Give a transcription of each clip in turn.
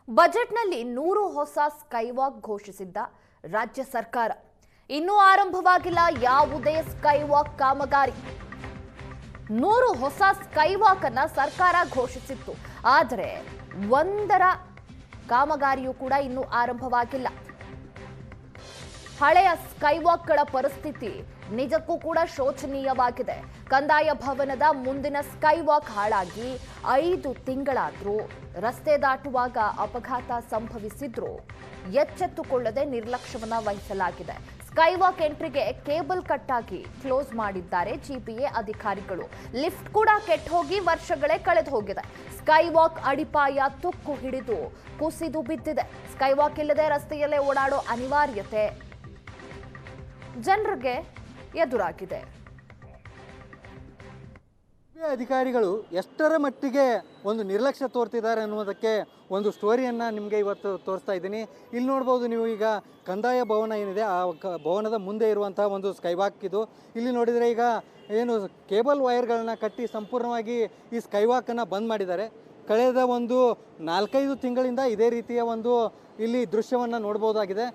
ಬಜೆಟ್ನಲ್ಲಿ 100 ಹೊಸ ಸ್ಕೈವಾಕ್ ಘೋಷಿಸಿದ್ದ ರಾಜ್ಯ ಸರ್ಕಾರ. ಇನ್ನೂ ಆರಂಭವಾಗಿಲ್ಲ ಯಾವುದೇ ಸ್ಕೈವಾಕ್ ಕಾಮಗಾರಿ. 100 ಹೊಸ ಸ್ಕೈವಾಕ್ ಅನ್ನು ಸರ್ಕಾರ ಘೋಷಿಸಿತ್ತು. ಆದರೆ ಒಂದರ ಕಾಮಗಾರಿಯೂ ಕೂಡ ಇನ್ನೂ ಆರಂಭವಾಗಿಲ್ಲ. ಹಳೆಯ ಸ್ಕೈವಾಕ್ಗಳ ಪರಿಸ್ಥಿತಿ ನಿಜಕ್ಕೂ ಕೂಡ ಶೋಚನೀಯವಾಗಿದೆ. ಕಂದಾಯ ಭವನದ ಮುಂದಿನ ಸ್ಕೈವಾಕ್ ಹಾಳಾಗಿ 5 ತಿಂಗಳಾದರೂ ರಸ್ತೆ ದಾಟುವಾಗ ಅಪಘಾತ ಸಂಭವಿಸಿದ್ರು ಎಚ್ಚೆತ್ತುಕೊಳ್ಳದೆ ನಿರ್ಲಕ್ಷ್ಯವನ್ನ ವಹಿಸಲಾಗಿದೆ. ಸ್ಕೈವಾಕ್ ಎಂಟ್ರಿಗೆ ಕೇಬಲ್ ಕಟ್ ಆಗಿ ಕ್ಲೋಸ್ ಮಾಡಿದ್ದಾರೆ ಜಿಬಿಎ ಅಧಿಕಾರಿಗಳು. ಲಿಫ್ಟ್ ಕೂಡ ಕೆಟ್ಟು ಹೋಗಿ ವರ್ಷಗಳೇ ಕಳೆದು ಹೋಗಿದೆ. ಸ್ಕೈವಾಕ್ ಅಡಿಪಾಯ ತುಕ್ಕು ಹಿಡಿದು ಕುಸಿದು ಬಿದ್ದಿದೆ. ಸ್ಕೈವಾಕ್ ಇಲ್ಲದೆ ರಸ್ತೆಯಲ್ಲೇ ಓಡಾಡೋ ಅನಿವಾರ್ಯತೆ ಜನರಿಗೆ ಎದುರಾಗಿದೆ. ಅಧಿಕಾರಿಗಳು ಎಷ್ಟರ ಮಟ್ಟಿಗೆ ಒಂದು ನಿರ್ಲಕ್ಷ್ಯ ತೋರ್ತಿದ್ದಾರೆ ಅನ್ನೋದಕ್ಕೆ ಒಂದು ಸ್ಟೋರಿಯನ್ನು ನಿಮಗೆ ಇವತ್ತು ತೋರಿಸ್ತಾ ಇದ್ದೀನಿ. ಇಲ್ಲಿ ನೋಡ್ಬೋದು ನೀವು, ಈಗ ಕಂದಾಯ ಭವನ ಏನಿದೆ ಆ ಭವನದ ಮುಂದೆ ಇರುವಂಥ ಒಂದು ಸ್ಕೈವಾಕ್ ಇದು. ಇಲ್ಲಿ ನೋಡಿದರೆ ಈಗ ಏನು ಕೇಬಲ್ ವೈರ್ಗಳನ್ನ ಕಟ್ಟಿ ಸಂಪೂರ್ಣವಾಗಿ ಈ ಸ್ಕೈವಾಕನ್ನು ಬಂದ್ ಮಾಡಿದ್ದಾರೆ. ಕಳೆದ ಒಂದು 4-5 ತಿಂಗಳಿಂದ ಇದೇ ರೀತಿಯ ಒಂದು ಇಲ್ಲಿ ದೃಶ್ಯವನ್ನು ನೋಡ್ಬೋದಾಗಿದೆ.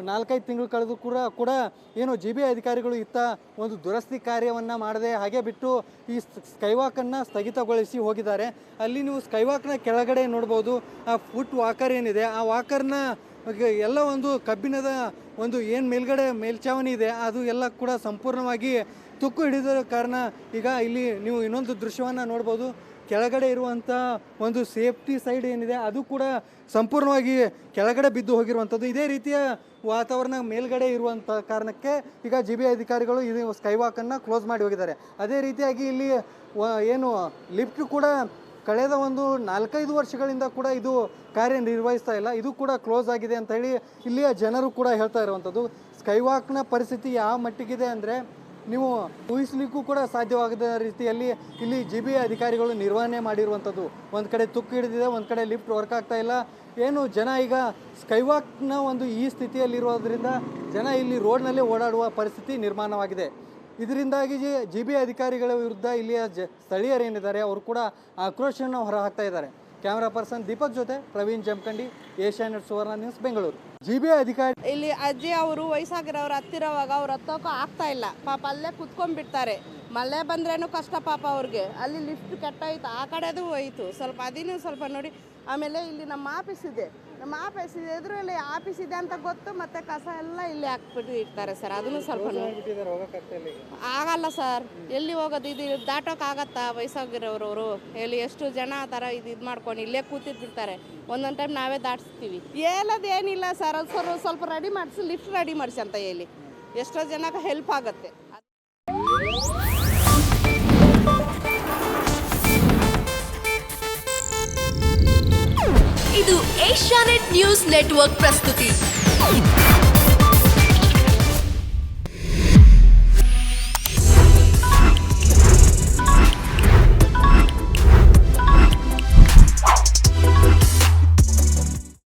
4-5 ತಿಂಗಳು ಕಳೆದು ಕೂಡ ಏನು ಜಿಬಿಎ ಅಧಿಕಾರಿಗಳು ಇತ್ತ ಒಂದು ದುರಸ್ತಿ ಕಾರ್ಯವನ್ನು ಮಾಡದೆ ಹಾಗೆ ಬಿಟ್ಟು ಈ ಸ್ಕೈವಾಕನ್ನು ಸ್ಥಗಿತಗೊಳಿಸಿ ಹೋಗಿದ್ದಾರೆ. ಅಲ್ಲಿ ನೀವು ಸ್ಕೈವಾಕ್ನ ಕೆಳಗಡೆ ನೋಡ್ಬೋದು, ಆ ಫುಟ್ ವಾಕರ್ ಏನಿದೆ ಆ ವಾಕರ್ನ ಎಲ್ಲ ಒಂದು ಕಬ್ಬಿಣದ ಒಂದು ಏನು ಮೇಲ್ಗಡೆ ಮೇಲ್ಛಾವಣಿ ಇದೆ ಅದು ಎಲ್ಲ ಕೂಡ ಸಂಪೂರ್ಣವಾಗಿ ತುಕ್ಕು ಹಿಡಿದ ಕಾರಣ ಈಗ ಇಲ್ಲಿ ನೀವು ಇನ್ನೊಂದು ದೃಶ್ಯವನ್ನು ನೋಡ್ಬೋದು. ಕೆಳಗಡೆ ಇರುವಂಥ ಒಂದು ಸೇಫ್ಟಿ ಸೈಡ್ ಏನಿದೆ ಅದು ಕೂಡ ಸಂಪೂರ್ಣವಾಗಿ ಕೆಳಗಡೆ ಬಿದ್ದು ಹೋಗಿರುವಂಥದ್ದು. ಇದೇ ರೀತಿಯ ವಾತಾವರಣ ಮೇಲ್ಗಡೆ ಇರುವಂಥ ಕಾರಣಕ್ಕೆ ಈಗ ಜಿಬಿಎ ಅಧಿಕಾರಿಗಳು ಇದು ಸ್ಕೈವಾಕನ್ನು ಕ್ಲೋಸ್ ಮಾಡಿ ಹೋಗಿದ್ದಾರೆ. ಅದೇ ರೀತಿಯಾಗಿ ಇಲ್ಲಿ ಏನು ಲಿಫ್ಟ್ ಕೂಡ ಕಳೆದ ಒಂದು 4-5 ವರ್ಷಗಳಿಂದ ಕೂಡ ಇದು ಕಾರ್ಯನಿರ್ವಹಿಸ್ತಾ ಇಲ್ಲ, ಇದು ಕೂಡ ಕ್ಲೋಸ್ ಆಗಿದೆ ಅಂತ ಹೇಳಿ ಇಲ್ಲಿಯ ಜನರು ಕೂಡ ಹೇಳ್ತಾ ಇರುವಂಥದ್ದು. ಸ್ಕೈವಾಕ್ನ ಪರಿಸ್ಥಿತಿ ಯಾವ ಮಟ್ಟಿಗಿದೆ ಅಂದರೆ ನೀವು ಊಹಿಸಲಿಕ್ಕೂ ಕೂಡ ಸಾಧ್ಯವಾಗದ ರೀತಿಯಲ್ಲಿ ಇಲ್ಲಿ ಜಿಬಿಎ ಅಧಿಕಾರಿಗಳು ನಿರ್ವಹಣೆ ಮಾಡಿರುವಂಥದ್ದು. ಒಂದು ಕಡೆ ತುಕ್ಕು ಹಿಡಿದಿದೆ, ಒಂದು ಕಡೆ ಲಿಫ್ಟ್ ವರ್ಕ್ ಆಗ್ತಾ ಇಲ್ಲ. ಏನು ಜನ ಈಗ ಸ್ಕೈವಾಕ್ನ ಒಂದು ಈ ಸ್ಥಿತಿಯಲ್ಲಿರೋದ್ರಿಂದ ಜನ ಇಲ್ಲಿ ರೋಡ್ನಲ್ಲೇ ಓಡಾಡುವ ಪರಿಸ್ಥಿತಿ ನಿರ್ಮಾಣವಾಗಿದೆ. ಇದರಿಂದಾಗಿ ಜಿಬಿಎ ಅಧಿಕಾರಿಗಳ ವಿರುದ್ಧ ಇಲ್ಲಿಯ ಸ್ಥಳೀಯರೇನಿದ್ದಾರೆ ಅವರು ಕೂಡ ಆಕ್ರೋಶವನ್ನು ಹೊರಹಾಕ್ತಾ ಇದ್ದಾರೆ. ಕ್ಯಾಮರಾ ಪರ್ಸನ್ ದೀಪಕ್ ಜೊತೆ ಪ್ರವೀಣ್ ಜಮಖಂಡಿ, ಏಷ್ಯಾನೆಟ್ ಸುವರ್ಣ ನ್ಯೂಸ್, ಬೆಂಗಳೂರು. ಜಿಬಿಎ ಅಧಿಕಾರಿ ಇಲ್ಲಿ ಅಜ್ಜಿ ಅವರು ವಯಸ್ಸಾಗಿರೋರು ಹತ್ತಿರವಾಗ ಅವ್ರು ಹತ್ತೋಕೆ ಆಗ್ತಾ ಇಲ್ಲ, ಪಾಪ ಅಲ್ಲೇ ಕುತ್ಕೊಂಡ್ಬಿಡ್ತಾರೆ. ಮಳೆ ಬಂದ್ರೇನು ಕಷ್ಟ ಪಾಪ ಅವ್ರಿಗೆ. ಅಲ್ಲಿ ಲಿಫ್ಟ್ ಕೆಟ್ಟೋಯ್ತು, ಆ ಕಡೆದು ಹೋಯ್ತು ಸ್ವಲ್ಪ, ಅದಿನ್ನೂ ಸ್ವಲ್ಪ ನೋಡಿ. ಆಮೇಲೆ ಇಲ್ಲಿ ನಮ್ಮ ಆಫೀಸ್ ಇದೆ, ನಮ್ಮ ಆಫೀಸ್ ಎದುರಲ್ಲಿ ಆಫೀಸ್ ಇದೆ ಅಂತ ಗೊತ್ತು, ಮತ್ತೆ ಕಸ ಎಲ್ಲ ಇಲ್ಲಿ ಹಾಕ್ಬಿಟ್ಟು ಇರ್ತಾರೆ ಸರ್. ಅದನ್ನು ಸ್ವಲ್ಪ ಆಗಲ್ಲ ಸರ್, ಎಲ್ಲಿ ಹೋಗೋದು? ಇದು ದಾಟೋಕ್ಕಾಗತ್ತಾ ವಯಸ್ಸಾಗಿರೋರು? ಎಲ್ಲಿ ಎಷ್ಟು ಜನ ಆ ಥರ ಇದು ಮಾಡ್ಕೊಂಡು ಇಲ್ಲೇ ಕೂತಿರ್ತಾರೆ. ಒಂದೊಂದು ಟೈಮ್ ನಾವೇ ದಾಟಿಸ್ತೀವಿ. ಹೇಳೋದೇನಿಲ್ಲ ಸರ್, ಅದು ಸ್ವಲ್ಪ ರೆಡಿ ಮಾಡಿಸಿ, ಲಿಫ್ಟ್ ರೆಡಿ ಮಾಡಿಸಿ ಅಂತ ಹೇಳಿ ಎಷ್ಟೋ ಜನಕ್ಕೆ ಹೆಲ್ಪ್ ಆಗುತ್ತೆ. ಇದು ಏಷ್ಯಾನೆಟ್ ನ್ಯೂಸ್ ನೆಟ್ವರ್ಕ್ ಪ್ರಸ್ತುತಿ.